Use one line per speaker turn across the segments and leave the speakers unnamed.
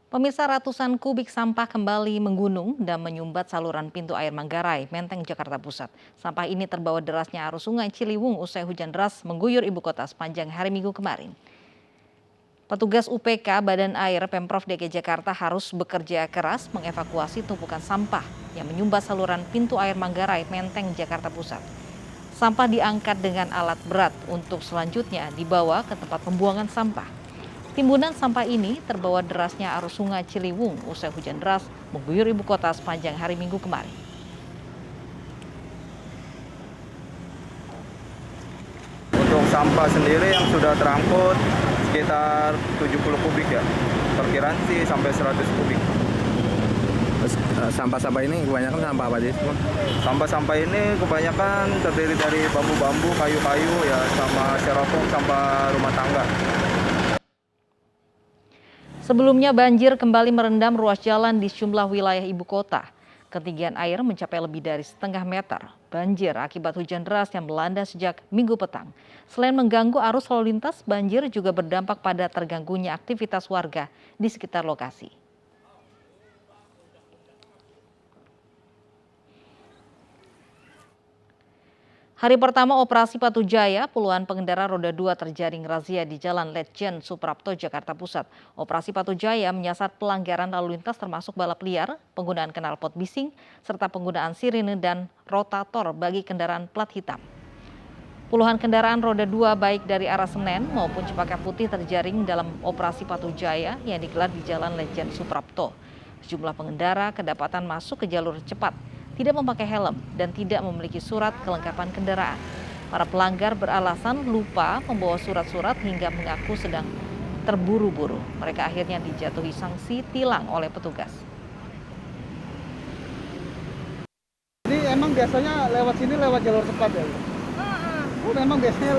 Pemirsa, ratusan kubik sampah kembali menggunung dan menyumbat saluran pintu air Manggarai, Menteng, Jakarta Pusat. Sampah ini terbawa derasnya arus sungai Ciliwung usai hujan deras mengguyur ibu kota sepanjang hari Minggu kemarin. Petugas UPK Badan Air Pemprov DKI Jakarta harus bekerja keras mengevakuasi tumpukan sampah yang menyumbat saluran pintu air Manggarai, Menteng, Jakarta Pusat. Sampah diangkat dengan alat berat untuk selanjutnya dibawa ke tempat pembuangan sampah. Timbunan sampah ini terbawa derasnya arus sungai Ciliwung usai hujan deras mengguyur ibu kota sepanjang hari Minggu kemarin.
Untuk sampah sendiri yang sudah terangkut sekitar 70 kubik ya, perkiraan sih sampai 100 kubik.
Sampah-sampah ini kebanyakan sampah apa sih?
Sampah-sampah ini kebanyakan terdiri dari bambu-bambu, kayu-kayu ya, sama styrofoam, sampah rumah tangga.
Sebelumnya banjir kembali merendam ruas jalan di sejumlah wilayah ibu kota. Ketinggian air mencapai lebih dari setengah meter. Banjir akibat hujan deras yang melanda sejak Minggu petang. Selain mengganggu arus lalu lintas, banjir juga berdampak pada terganggunya aktivitas warga di sekitar lokasi. Hari pertama operasi Patu Jaya, puluhan pengendara roda 2 terjaring razia di Jalan Letjen Suprapto, Jakarta Pusat. Operasi Patu Jaya menyasar pelanggaran lalu lintas termasuk balap liar, penggunaan knalpot bising, serta penggunaan sirine dan rotator bagi kendaraan plat hitam. Puluhan kendaraan roda 2 baik dari arah Senen maupun Cempaka Putih terjaring dalam operasi Patu Jaya yang digelar di Jalan Letjen Suprapto. Sejumlah pengendara kedapatan masuk ke jalur cepat, tidak memakai helm, dan tidak memiliki surat kelengkapan kendaraan. Para pelanggar beralasan lupa membawa surat-surat hingga mengaku sedang terburu-buru. Mereka akhirnya dijatuhi sanksi tilang oleh petugas.
Ini emang biasanya lewat sini lewat jalur cepat ya? Oh, memang biasanya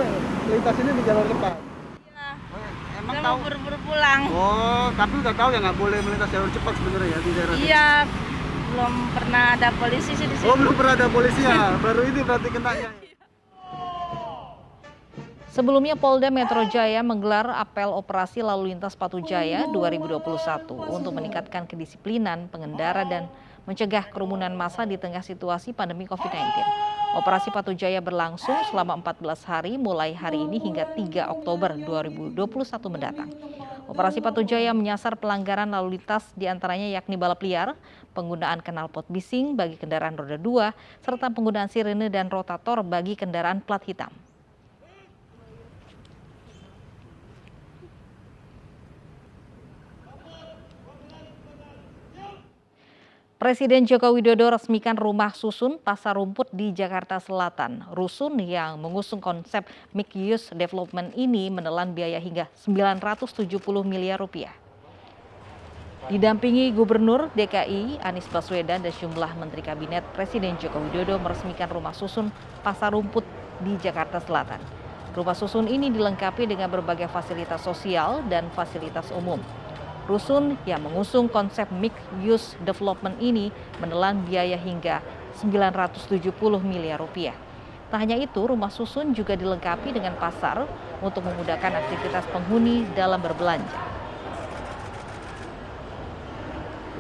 lintas ini di jalur cepat?
Iya,
Emang
saya
tahu?
mau buru-buru pulang.
Oh, tapi udah tahu ya nggak boleh melintas jalur cepat sebenarnya ya di daerah sini?
Iya, belum pernah ada polisi sih di sini.
Oh, belum pernah ada polisi ya? Baru ini berarti kenanya.
Sebelumnya Polda Metro Jaya menggelar apel operasi lalu lintas Patu Jaya 2021 untuk meningkatkan kedisiplinan pengendara dan mencegah kerumunan massa di tengah situasi pandemi COVID-19. Operasi Patu Jaya berlangsung selama 14 hari mulai hari ini hingga 3 Oktober 2021 mendatang. Operasi Patu Jaya menyasar pelanggaran lalu lintas diantaranya yakni balap liar, penggunaan knalpot bising bagi kendaraan roda 2, serta penggunaan sirine dan rotator bagi kendaraan plat hitam. Presiden Joko Widodo resmikan rumah susun Pasar Rumput di Jakarta Selatan. Rusun yang mengusung konsep mixed use development ini menelan biaya hingga 970 miliar rupiah. Didampingi Gubernur DKI Anies Baswedan dan sejumlah Menteri Kabinet, Presiden Joko Widodo meresmikan rumah susun Pasar Rumput di Jakarta Selatan. Rumah susun ini dilengkapi dengan berbagai fasilitas sosial dan fasilitas umum. Rusun yang mengusung konsep mixed use development ini menelan biaya hingga 970 miliar rupiah. Tak hanya itu, rumah susun juga dilengkapi dengan pasar untuk memudahkan aktivitas penghuni dalam berbelanja.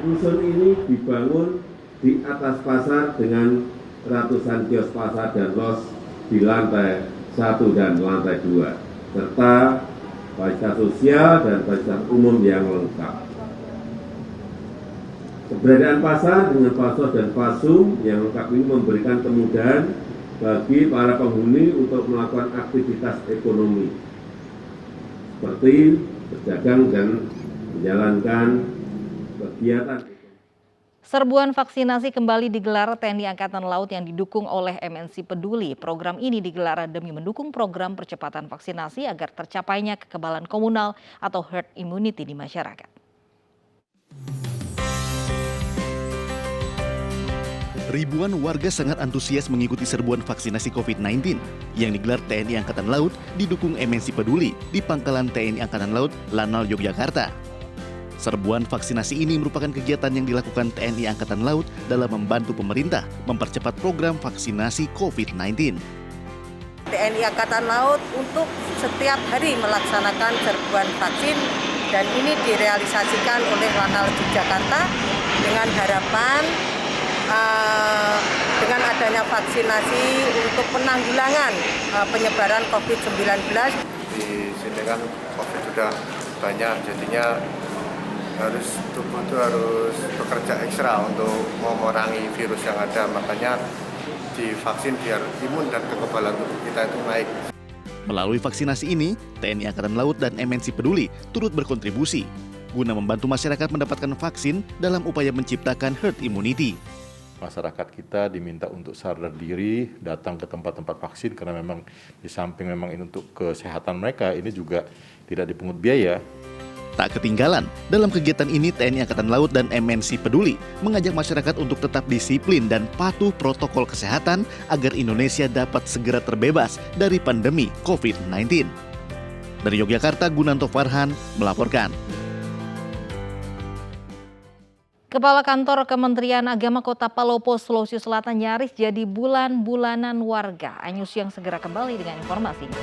Rusun ini dibangun di atas pasar dengan ratusan kios pasar dan los di lantai 1 dan lantai 2, serta fasilitas sosial dan fasilitas umum yang lengkap. Keberadaan pasar dengan pasos dan pasum yang lengkap ini memberikan kemudahan bagi para penghuni untuk melakukan aktivitas ekonomi, seperti berdagang dan menjalankan kegiatan.
Serbuan vaksinasi kembali digelar TNI Angkatan Laut yang didukung oleh MNC Peduli. Program ini digelar demi mendukung program percepatan vaksinasi agar tercapainya kekebalan komunal atau herd immunity di masyarakat.
Ribuan warga sangat antusias mengikuti serbuan vaksinasi COVID-19 yang digelar TNI Angkatan Laut didukung MNC Peduli di Pangkalan TNI Angkatan Laut Lanal, Yogyakarta. Serbuan vaksinasi ini merupakan kegiatan yang dilakukan TNI Angkatan Laut dalam membantu pemerintah mempercepat program vaksinasi COVID-19.
TNI Angkatan Laut untuk setiap hari melaksanakan serbuan vaksin Dan ini direalisasikan oleh Lanal Yogyakarta dengan harapan dengan adanya vaksinasi untuk penanggulangan penyebaran COVID-19.
Di sini kan COVID sudah banyak, jadinya tubuh itu harus bekerja ekstra untuk memerangi virus yang ada. Makanya divaksin biar imun dan kekebalan tubuh kita itu naik.
Melalui vaksinasi ini, TNI Angkatan Laut dan MNC Peduli turut berkontribusi guna membantu masyarakat mendapatkan vaksin dalam upaya menciptakan herd immunity.
Masyarakat kita diminta untuk sadar diri, datang ke tempat-tempat vaksin karena memang di samping memang ini untuk kesehatan mereka, ini juga tidak dipungut biaya.
Tak ketinggalan, dalam kegiatan ini TNI Angkatan Laut dan MNC Peduli mengajak masyarakat untuk tetap disiplin dan patuh protokol kesehatan agar Indonesia dapat segera terbebas dari pandemi COVID-19. Dari Yogyakarta, Gunanto Farhan melaporkan.
Kepala Kantor Kementerian Agama Kota Palopo, Sulawesi Selatan nyaris jadi bulan-bulanan warga. Anyus yang segera kembali dengan informasinya.